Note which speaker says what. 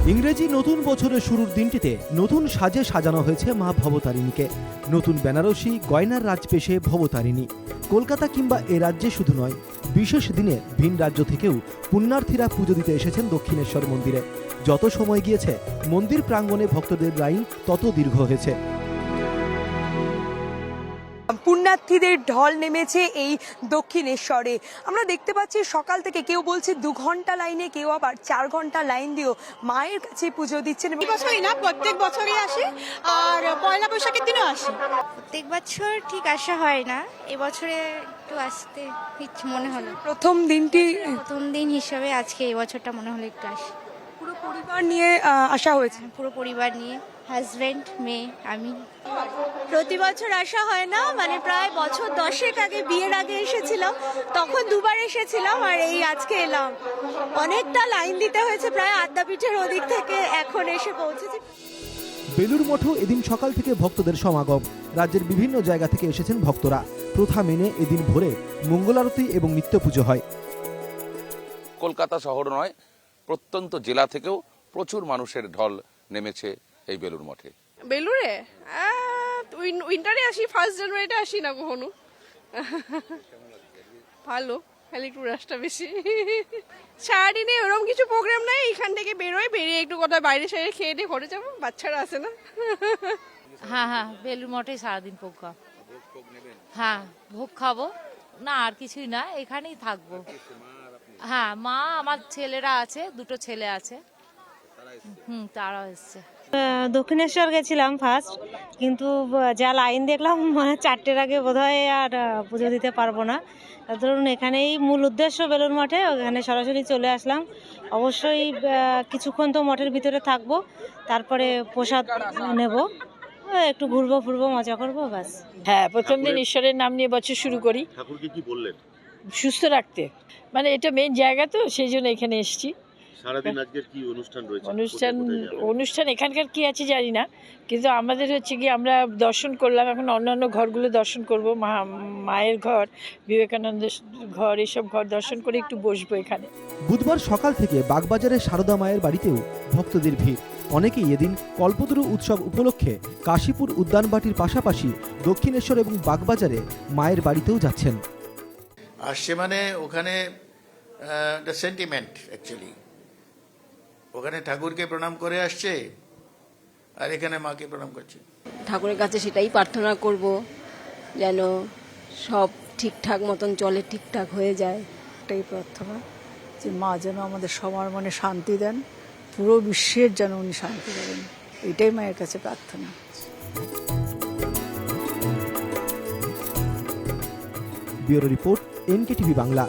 Speaker 1: ইংরেজি নতুন বছরের শুরুর দিনটিতে নতুন সাজে সাজানো হয়েছে মা ভবতারিণীকে। নতুন বেনারসি গয়নার রাজবেশে ভবতারিণী। কলকাতা কিংবা এ রাজ্যে শুধু নয়, বিশেষ দিনে ভিন রাজ্য থেকেও পুণ্যার্থীরা পুজো দিতে এসেছেন দক্ষিণেশ্বর মন্দিরে। যত সময় গিয়েছে মন্দির প্রাঙ্গণে ভক্তদের লাইন তত দীর্ঘ হয়েছে।
Speaker 2: পুণ্যার্থীদের ঢল নেমেছে এই দক্ষিণেশ্বরে। আমরা দেখতে পাচ্ছি সকাল থেকে কেউ বলছে 2 ঘন্টা লাইনে, কেউ আবার 4 ঘন্টা লাইন দিয়েও মায়ের কাছে পুজো দিচ্ছেন।
Speaker 3: এই বছরই না, প্রত্যেক বছরই আসি, আর পয়লা বৈশাখের দিনও আসি।
Speaker 4: প্রত্যেক বছর ঠিক আসা হয় না, এবছরে একটু আসতে ইচ্ছে মনে হলো।
Speaker 2: প্রথম
Speaker 4: প্রথম দিন হিসাবে আজকে এই বছরটা মনে হলো একটু আসি।
Speaker 2: পুরো পরিবার নিয়ে আসা হয়েছে।
Speaker 4: পুরো পরিবার নিয়ে, হাজব্যান্ড, মেয়ে, আমি।
Speaker 3: প্রতি বছর আসা হয় না, মানে প্রায় বছর 10 আগে, বিয়ের আগে এসেছিলাম, তখন 2 বার এসেছিলাম, আর এই আজকে এলাম। অনেকটা লাইন দিতে হয়েছে, প্রায় আদ্যাপীঠের ওদিক থেকে এখন এসে পৌঁছেছি।
Speaker 1: বেলুড় মঠও এদিন সকাল থেকে ভক্তদের সমাগম। রাজ্যের বিভিন্ন জায়গা থেকে এসেছেন ভক্তরা। প্রথা মেনে এদিন ভোরে মঙ্গলারতি এবং নিত্য পুজো হয়।
Speaker 5: কলকাতা শহর নয়, প্রত্যন্ত জেলা থেকেও প্রচুর মানুষের ঢল নেমেছে এই বেলুড় মঠে।
Speaker 6: বেলুড়ে উইন্টারে আসি, 1 জানুয়ারিতে আসি না কখনো। ভালো, খালি একটু রাশটা বেশি। সারাদিনে ওরকম কিছু প্রোগ্রাম নাই, এখান থেকে বেরিয়ে একটু কোথাও বাইরে সাইরে খেয়ে দিয়ে ঘরে যাবো, বাচ্চারা আছে না।
Speaker 7: হ্যাঁ, বেলুড় মঠে সারাদিন প্রোগ্রাম। হ্যাঁ, ভোগ খাবো না, আর কিছুই না, এখানেই থাকবো। হ্যাঁ, মা, আমার ছেলেরা আছে, 2টো ছেলে আছে। তারাও এসছে।
Speaker 8: দক্ষিণেশ্বর গেছিলাম ফার্স্ট, কিন্তু যা লাইন দেখলাম মানে 4টের আগে বোধহয় আর পুজো দিতে পারবো না। ধরুন এখানেই মূল উদ্দেশ্য বেলুড় মঠে, ওখানে সরাসরি চলে আসলাম। অবশ্যই কিছুক্ষণ তো মঠের ভিতরে থাকবো, তারপরে প্রসাদ নেব, একটু ঘুরবো ফুরবো, মজা করবো, ব্যাস।
Speaker 9: হ্যাঁ, প্রথম দিন ঈশ্বরের নাম নিয়ে বছর শুরু করি।
Speaker 10: ঠাকুরকে কি বললেন?
Speaker 9: সুস্থ রাখতে, মানে এটা মেন জায়গা, তো সেই জন্য এখানে এসেছি।
Speaker 10: সারাদিন আজকের কি অনুষ্ঠান রয়েছে?
Speaker 9: অনুষ্ঠান এখানকার কি আছে জানি না, কিন্তু আমাদের হচ্ছে কি আমরা দর্শন করলাম, এখন অন্যান্য ঘরগুলো দর্শন করব, মায়ের ঘর, বিবেকানন্দ ঘর, এসব ঘর দর্শন করে একটু বসবো এখানে।
Speaker 1: বুধবার সকাল থেকে বাগবাজারের সারদা মায়ের বাড়িতেও ভক্তদের ভিড়। অনেকেই এদিন কল্পতরু উৎসব উপলক্ষে কাশীপুর উদ্যানবাটির পাশাপাশি দক্ষিণেশ্বর এবং বাগবাজারে মায়ের বাড়িতেও যাচ্ছেন।
Speaker 11: আসছে মানে ওখানে একটা সেন্টিমেন্ট অ্যাকচুয়ালি, ওখানে ঠাকুরকে প্রণাম করে আসছে আর এখানে মাকে প্রণাম করছে।
Speaker 12: ঠাকুরের কাছে সেটাই প্রার্থনা করব, যেন সব ঠিকঠাক মতন চলে, ঠিকঠাক হয়ে যায়।
Speaker 13: এটাই প্রার্থনা যে মা যেন আমাদের সবার মনে শান্তি দেন, পুরো বিশ্বের যেন উনি শান্তি দেবেন, এটাই মায়ের কাছে প্রার্থনা।
Speaker 1: Bureau report, NKTV Bangla.